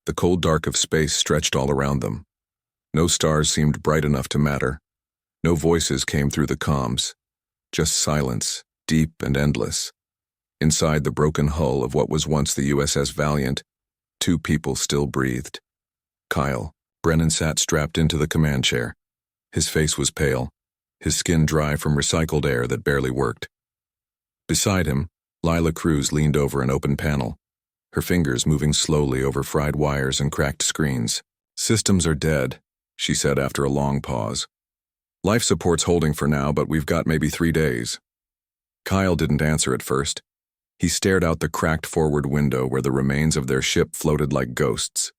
The cold dark of space stretched all around them. No stars seemed bright enough to matter. No voices came through the comms. Just silence, deep and endless. Inside the broken hull of what was once the USS Valiant, two people still breathed. Kyle. Brennan sat strapped into the command chair. His face was pale, his skin dry from recycled air that barely worked. Beside him, Lila Cruz leaned over an open panel, her fingers moving slowly over fried wires and cracked screens. "Systems are dead," she said after a long pause. "Life support's holding for now, but we've got maybe 3 days." Kyle didn't answer at first. He stared out the cracked forward window where the remains of their ship floated like ghosts.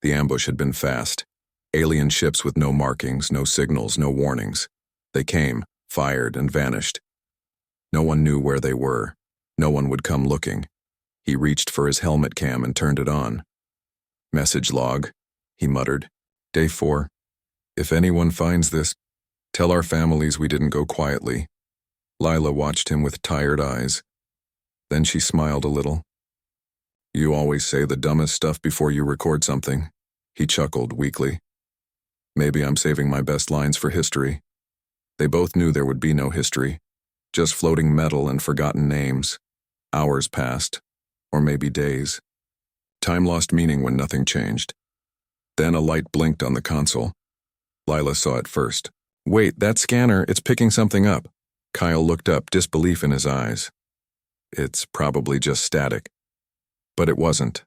The ambush had been fast. Alien ships with no markings, no signals, no warnings. They came, fired, and vanished. No one knew where they were. No one would come looking. He reached for his helmet cam and turned it on. "Message log," he muttered. "Day 4. If anyone finds this, tell our families we didn't go quietly." Lila watched him with tired eyes. Then she smiled a little. "You always say the dumbest stuff before you record something," he chuckled weakly. "Maybe I'm saving my best lines for history." They both knew there would be no history, just floating metal and forgotten names. Hours passed, or maybe days. Time lost meaning when nothing changed. Then a light blinked on the console. Lila saw it first. "Wait, that scanner, it's picking something up." Kyle looked up, disbelief in his eyes. "It's probably just static." But it wasn't.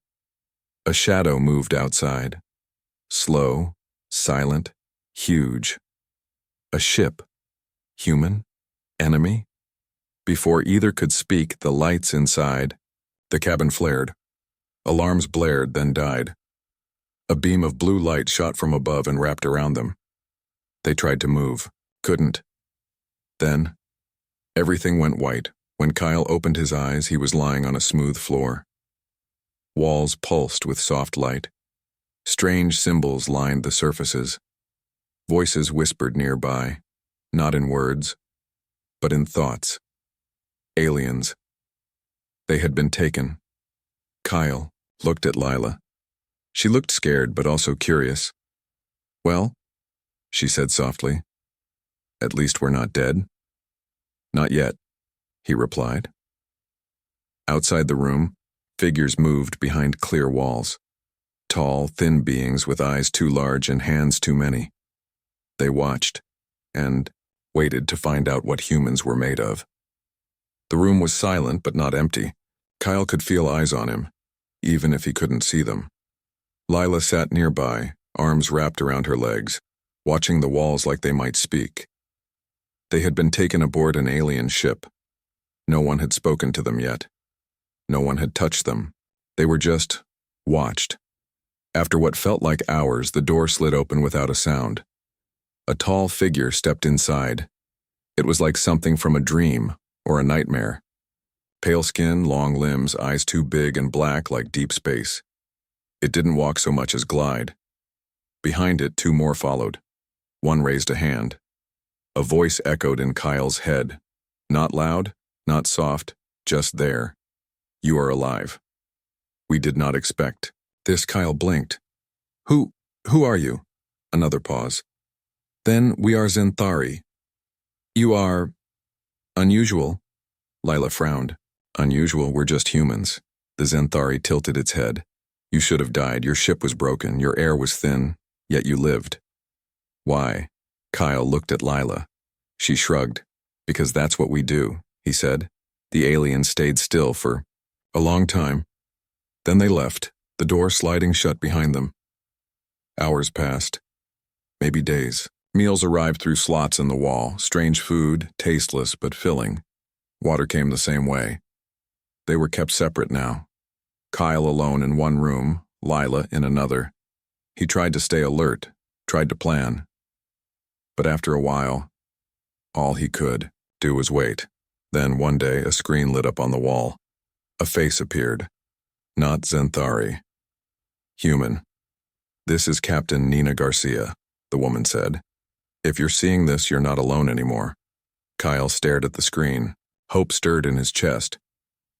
A shadow moved outside. Slow, silent, huge. A ship. Human? Enemy? Before either could speak, the lights inside. The cabin flared. Alarms blared, then died. A beam of blue light shot from above and wrapped around them. They tried to move. Couldn't. Then, everything went white. When Kyle opened his eyes, he was lying on a smooth floor. Walls pulsed with soft light. Strange symbols lined the surfaces. Voices whispered nearby, not in words, but in thoughts. Aliens. They had been taken. Kyle looked at Lila. She looked scared, but also curious. "Well," she said softly, "at least we're not dead." "Not yet," he replied. Outside the room, figures moved behind clear walls. Tall, thin beings with eyes too large and hands too many. They watched, and waited to find out what humans were made of. The room was silent but not empty. Kyle could feel eyes on him, even if he couldn't see them. Lila sat nearby, arms wrapped around her legs, watching the walls like they might speak. They had been taken aboard an alien ship. No one had spoken to them yet. No one had touched them. They were just watched. After what felt like hours, the door slid open without a sound. A tall figure stepped inside. It was like something from a dream or a nightmare. Pale skin, long limbs, eyes too big and black like deep space. It didn't walk so much as glide. Behind it, 2 more followed. One raised a hand. A voice echoed in Kyle's head. Not loud, not soft, just there. "You are alive. We did not expect." This. Kyle blinked. Who are you?" Another pause. "Then we are Zenthari." "You are unusual." Lila frowned. "Unusual, we're just humans." The Zenthari tilted its head. "You should have died. Your ship was broken. Your air was thin. Yet you lived." "Why?" Kyle looked at Lila. She shrugged. "Because that's what we do," he said. The aliens stayed still for a long time. Then they left, the door sliding shut behind them. Hours passed. Maybe days. Meals arrived through slots in the wall, strange food, tasteless but filling. Water came the same way. They were kept separate now. Kyle alone in one room, Lila in another. He tried to stay alert, tried to plan. But after a while, all he could do was wait. Then one day a screen lit up on the wall. A face appeared. Not Zenthari. Human. "This is Captain Nina Garcia," the woman said. "If you're seeing this, you're not alone anymore." Kyle stared at the screen. Hope stirred in his chest.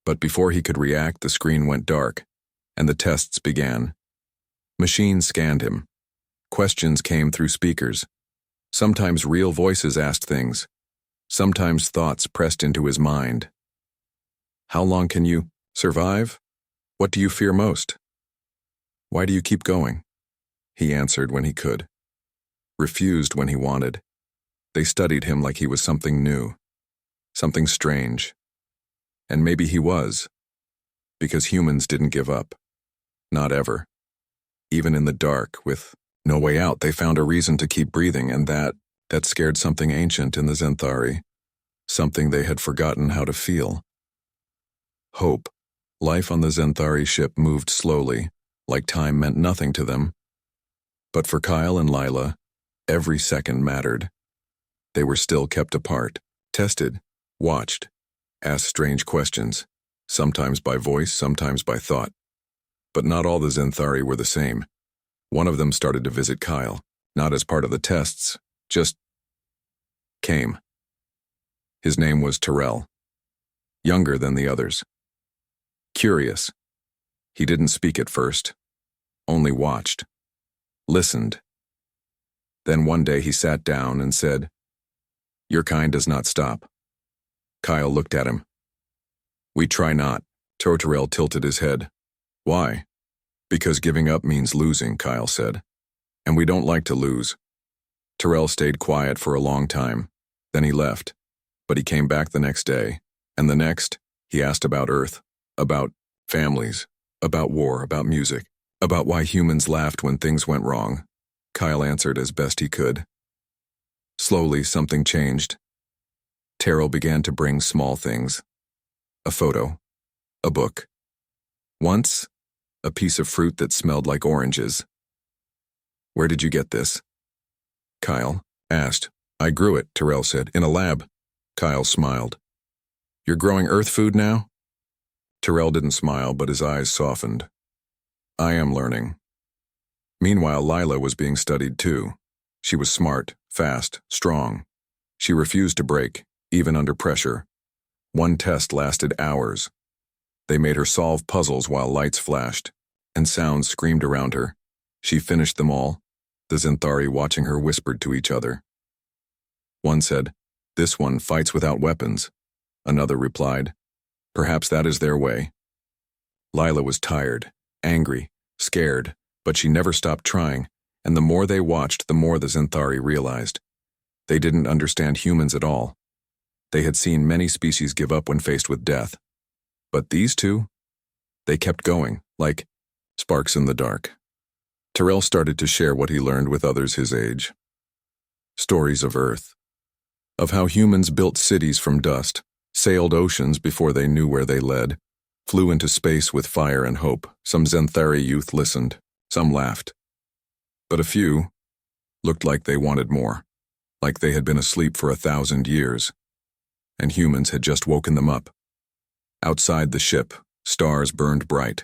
But before he could react, the screen went dark, and the tests began. Machines scanned him. Questions came through speakers. Sometimes real voices asked things. Sometimes thoughts pressed into his mind. How long can you survive? What do you fear most? Why do you keep going? He answered when he could. Refused when he wanted. They studied him like he was something new. Something strange. And maybe he was. Because humans didn't give up. Not ever. Even in the dark, with no way out, they found a reason to keep breathing, and that scared something ancient in the Zenthari. Something they had forgotten how to feel. Hope. Life on the Zenthari ship moved slowly, like time meant nothing to them. But for Kyle and Lila, every second mattered. They were still kept apart, tested, watched, asked strange questions, sometimes by voice, sometimes by thought. But not all the Zenthari were the same. One of them started to visit Kyle, not as part of the tests, just came. His name was Terrell. Younger than the others. Curious. He didn't speak at first, only watched, listened. Then one day he sat down and said, "Your kind does not stop." Kyle looked at him. "We try not." Terrell tilted his head. "Why?" "Because giving up means losing," Kyle said. "And we don't like to lose." Terrell stayed quiet for a long time. Then he left. But he came back the next day. And the next, he asked about Earth, about families, about war, about music, about why humans laughed when things went wrong. Kyle answered as best he could. Slowly, something changed. Terrell began to bring small things. A photo. A book. Once, a piece of fruit that smelled like oranges. "Where did you get this?" Kyle asked. "I grew it," Terrell said, "in a lab." Kyle smiled. "You're growing Earth food now?" Terrell didn't smile, but his eyes softened. "I am learning." Meanwhile, Lila was being studied too. She was smart, fast, strong. She refused to break, even under pressure. One test lasted hours. They made her solve puzzles while lights flashed, and sounds screamed around her. She finished them all. The Zenthari watching her whispered to each other. One said, "This one fights without weapons." Another replied, "Perhaps that is their way." Lila was tired, angry, scared, but she never stopped trying, and the more they watched, the more the Zenthari realized. They didn't understand humans at all. They had seen many species give up when faced with death. But these two? They kept going, like sparks in the dark. Terrell started to share what he learned with others his age. Stories of Earth. Of how humans built cities from dust, sailed oceans before they knew where they led, flew into space with fire and hope. Some Zenthari youth listened, some laughed. But a few looked like they wanted more, like they had been asleep for 1,000 years, and humans had just woken them up. Outside the ship, stars burned bright,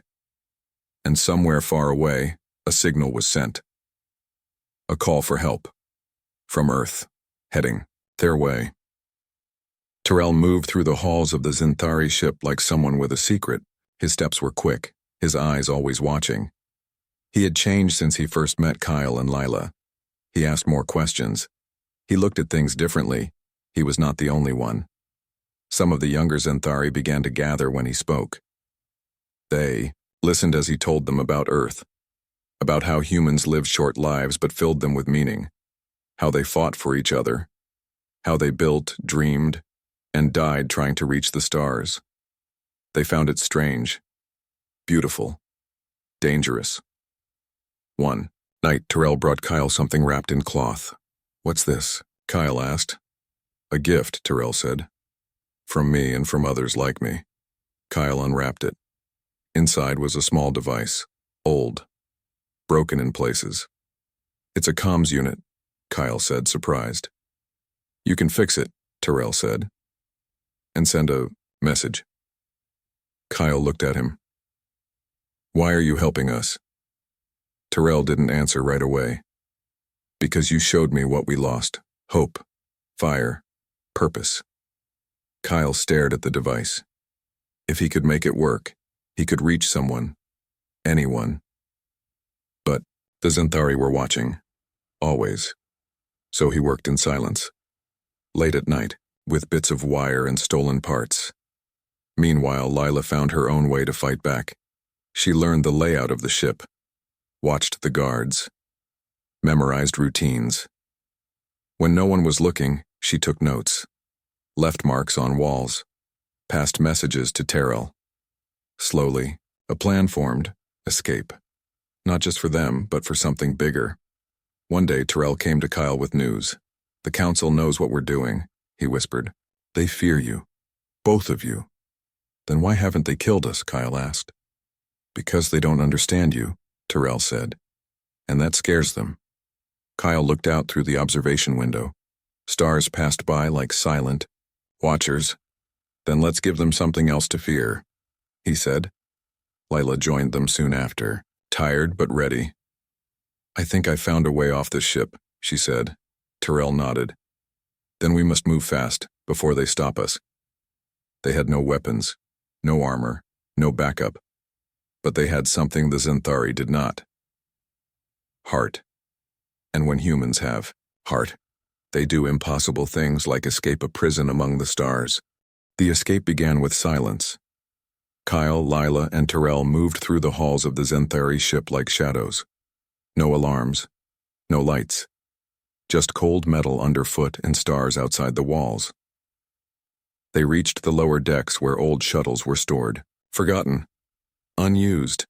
and somewhere far away, a signal was sent. A call for help. From Earth, heading their way. Terrell moved through the halls of the Zenthari ship like someone with a secret. His steps were quick, his eyes always watching. He had changed since he first met Kyle and Lila. He asked more questions. He looked at things differently. He was not the only one. Some of the younger Zenthari began to gather when he spoke. They listened as he told them about Earth, about how humans lived short lives but filled them with meaning, how they fought for each other, how they built, dreamed, and died trying to reach the stars. They found it strange, beautiful, dangerous. One night, Terrell brought Kyle something wrapped in cloth. "What's this?" Kyle asked. "A gift," Terrell said. "From me and from others like me." Kyle unwrapped it. Inside was a small device, old, broken in places. "It's a comms unit," Kyle said, surprised. "You can fix it," Terrell said, "and send a message." Kyle looked at him. "Why are you helping us?" Terrell didn't answer right away. "Because you showed me what we lost. Hope, fire, purpose." Kyle stared at the device. If he could make it work, he could reach someone, anyone. But The Xanthari were watching. Always. So he worked in silence. Late at night, with bits of wire and stolen parts. Meanwhile, Lila found her own way to fight back. She learned the layout of the ship, watched the guards, memorized routines. When no one was looking, she took notes, left marks on walls, passed messages to Terrell. Slowly, a plan formed: escape. Not just for them, but for something bigger. One day, Terrell came to Kyle with news. "The Council knows what we're doing," he whispered. "They fear you. Both of you." "Then why haven't they killed us?" Kyle asked. "Because they don't understand you," Terrell said. "And that scares them." Kyle looked out through the observation window. Stars passed by like silent watchers. "Then let's give them something else to fear," he said. Lila joined them soon after, tired but ready. "I think I found a way off this ship," she said. Terrell nodded. "Then we must move fast, before they stop us." They had no weapons, no armor, no backup. But they had something the Xanthari did not. Heart. And when humans have heart, they do impossible things like escape a prison among the stars. The escape began with silence. Kyle, Lila, and Terrell moved through the halls of the Xanthari ship like shadows. No alarms, no lights. Just cold metal underfoot and stars outside the walls. They reached the lower decks where old shuttles were stored, forgotten, unused.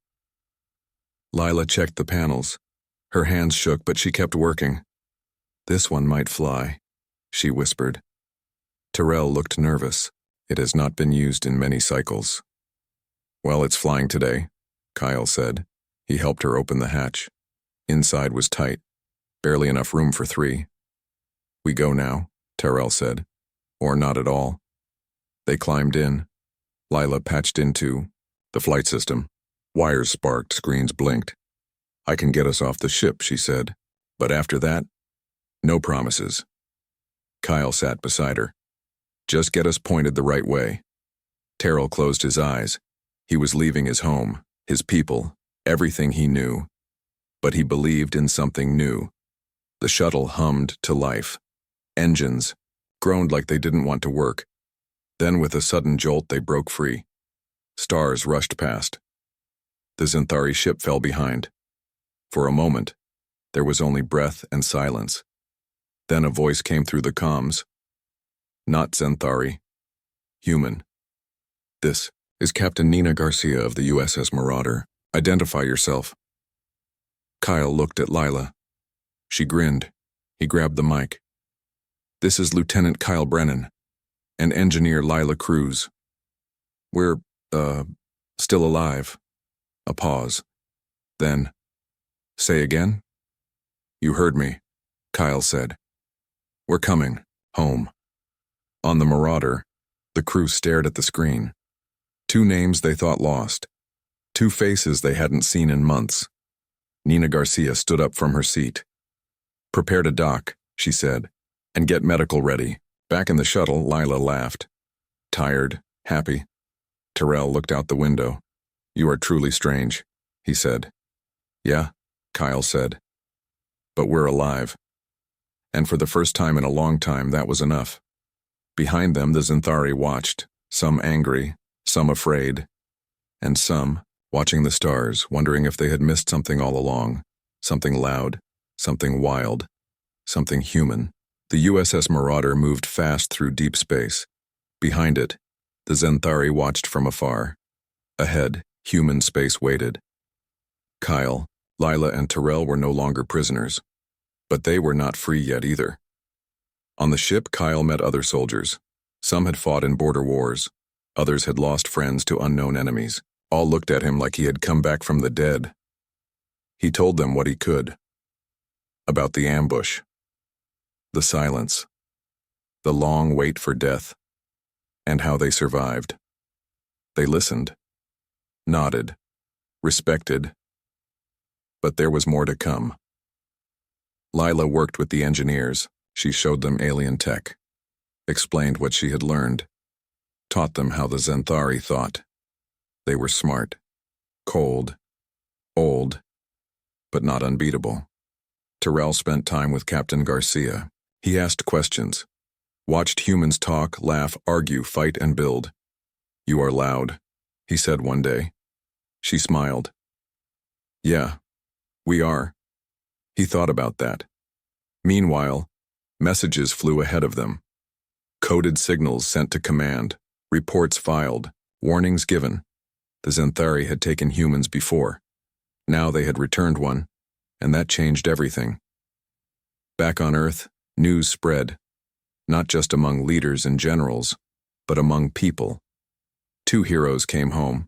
Lila checked the panels. Her hands shook, but she kept working. "This one might fly," she whispered. Terrell looked nervous. "It has not been used in many cycles." "Well, it's flying today," Kyle said. He helped her open the hatch. Inside was tight, barely enough room for 3. "We go now," Terrell said. "Or not at all." They climbed in. Lila patched into the flight system. Wires sparked, screens blinked. "I can get us off the ship," she said. "But after that, no promises." Kyle sat beside her. "Just get us pointed the right way." Terrell closed his eyes. He was leaving his home, his people, everything he knew. But he believed in something new. The shuttle hummed to life. Engines groaned like they didn't want to work. Then with a sudden jolt they broke free. Stars rushed past. The Xanthari ship fell behind. For a moment, there was only breath and silence. Then a voice came through the comms. "Not Xanthari. Human. This is Captain Nina Garcia of the USS Marauder. Identify yourself." Kyle looked at Lila. She grinned. He grabbed the mic. "This is Lieutenant Kyle Brennan and Engineer Lila Cruz. We're, still alive." A pause. Then, "Say again?" "You heard me," Kyle said. "We're coming, home." On the Marauder, the crew stared at the screen. 2 names they thought lost. 2 faces they hadn't seen in months. Nina Garcia stood up from her seat. "Prepare to dock," she said, "and get medical ready." Back in the shuttle, Lila laughed. Tired, happy. Terrell looked out the window. "You are truly strange," he said. "Yeah," Kyle said. "But we're alive." And for the first time in a long time, that was enough. Behind them, the Xanthari watched, some angry, some afraid, and some watching the stars, wondering if they had missed something all along, something loud, something wild, something human. The USS Marauder moved fast through deep space. Behind it, the Xanthari watched from afar. Ahead, human space waited. Kyle, Lila, and Terrell were no longer prisoners. But they were not free yet either. On the ship, Kyle met other soldiers. Some had fought in border wars. Others had lost friends to unknown enemies. All looked at him like he had come back from the dead. He told them what he could. About the ambush. The silence. The long wait for death. And how they survived. They listened. Nodded. Respected. But there was more to come. Lila worked with the engineers. She showed them alien tech. Explained what she had learned. Taught them how the Xanthari thought. They were smart. Cold. Old. but not unbeatable. Terrell spent time with Captain Garcia. He asked questions, watched humans talk, laugh, argue, fight, and build. "You are loud," he said one day. She smiled. "Yeah, we are." He thought about that. Meanwhile, messages flew ahead of them. Coded signals sent to command, reports filed, warnings given. The Xanthari had taken humans before. Now they had returned one, and that changed everything. Back on Earth, news spread, not just among leaders and generals, but among people. 2 heroes came home,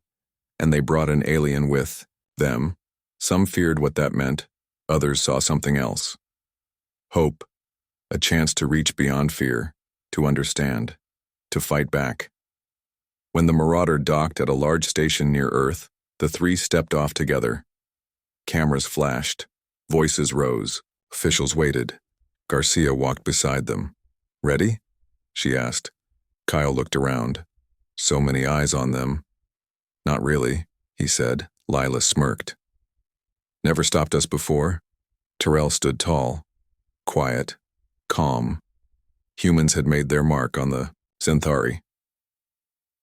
and they brought an alien with them. Some feared what that meant, others saw something else. Hope, a chance to reach beyond fear, to understand, to fight back. When the Marauder docked at a large station near Earth, the 3 stepped off together. Cameras flashed, voices rose, officials waited. Garcia walked beside them. "Ready?" she asked. Kyle looked around. So many eyes on them. "Not really," he said. Lila smirked. "Never stopped us before?" Terrell stood tall, quiet, calm. Humans had made their mark on the Xanthari.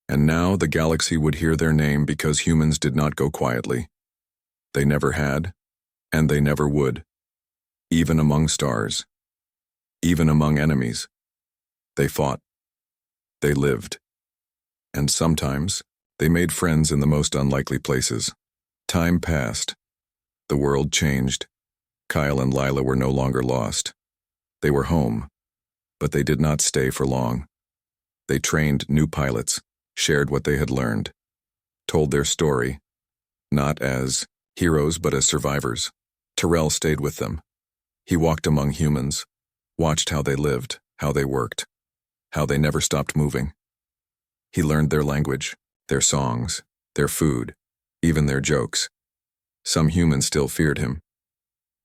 And now the galaxy would hear their name because humans did not go quietly. They never had, and they never would. Even among stars. Even among enemies. They fought. They lived. And sometimes, they made friends in the most unlikely places. Time passed. The world changed. Kyle and Lila were no longer lost. They were home, but they did not stay for long. They trained new pilots, shared what they had learned, told their story, not as heroes but as survivors. Terrell stayed with them. He walked among humans, watched how they lived, how they worked, how they never stopped moving. He learned their language, their songs, their food, even their jokes. Some humans still feared him.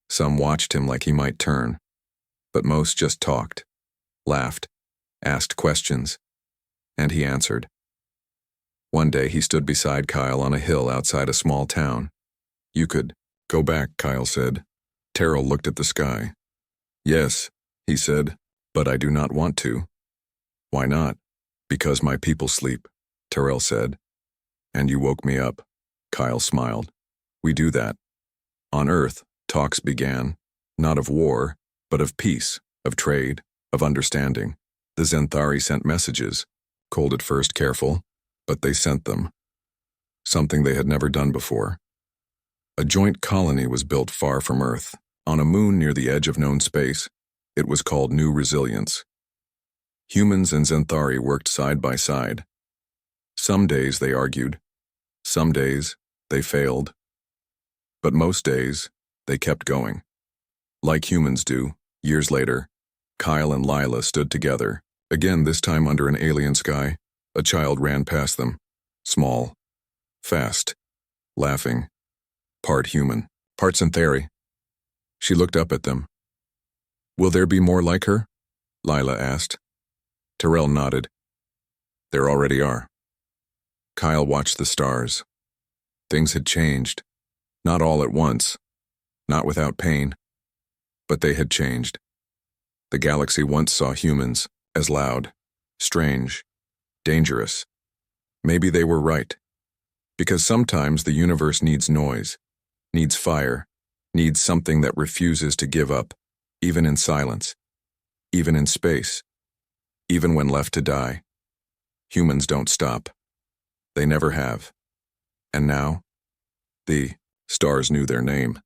Some watched him like he might turn, but most just talked, laughed, asked questions, and he answered. One day he stood beside Kyle on a hill outside a small town. "You could go back," Kyle said. Terrell looked at the sky. "Yes," he said, "but I do not want to." "Why not?" "Because my people sleep," Terrell said. "And you woke me up." Kyle smiled. "We do that." On Earth, talks began, not of war, but of peace, of trade, of understanding. The Xanthari sent messages, cold at first, careful, but they sent them. Something they had never done before. A joint colony was built far from Earth, on a moon near the edge of known space. It was called New Resilience. Humans and Xanthari worked side by side. Some days they argued. Some days they failed. But most days, they kept going. Like humans do, years later, Kyle and Lila stood together, again this time under an alien sky. A child ran past them, small, fast, laughing, part human, part Xanthari. She looked up at them. "Will there be more like her?" Lila asked. Terrell nodded. "There already are." Kyle watched the stars. Things had changed. Not all at once, not without pain, but they had changed. The galaxy once saw humans as loud, strange, dangerous. Maybe they were right, because sometimes the universe needs noise, needs fire, needs something that refuses to give up, even in silence, even in space, even when left to die. Humans don't stop. They never have. And now, the stars knew their name.